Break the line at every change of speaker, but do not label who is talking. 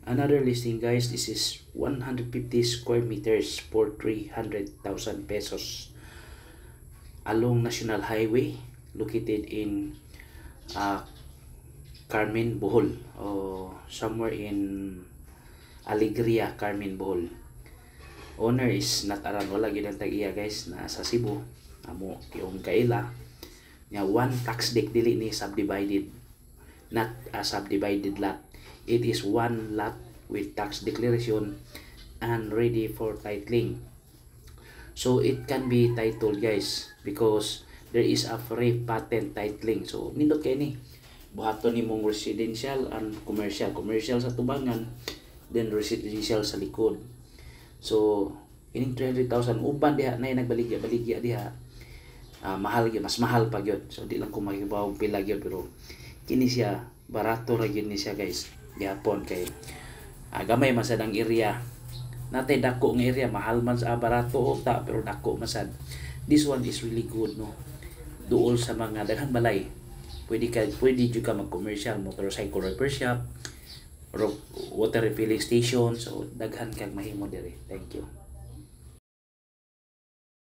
Another listing guys, this is 150 square meters for 300,000 pesos along National Highway located in Carmen, Bohol, or somewhere in Alegria, Carmen, Bohol. Owner is not around, wala gyud ang tag-iya guys, na sa Cebu. Amo yung kaila nya one tax deck, dili ni subdivided, not a subdivided lot. It is one lot with tax declaration and ready for titling. So it can be titled guys because there is a free patent titling. So nindot kay ni buhaton nimong residential and commercial sa tubangan, then residential sa likod. So ining 300,000 uban diha na nagbaligya diha. Mahal gyud, mas mahal pa gyud. So di lang ko magibaw pila gyud, pero kini siya barato ra gyud ni siya guys. Gyapon kay gamay man sad ang area. Natay dako nga area, mahal man sa barato ta, pero dako man sad. This one is really good no. Duol sa mga daghang balay. Pwede jud ka mag-commercial, motorcycle repair shop, or water refilling station. So daghan kag mahimo diri. Thank you.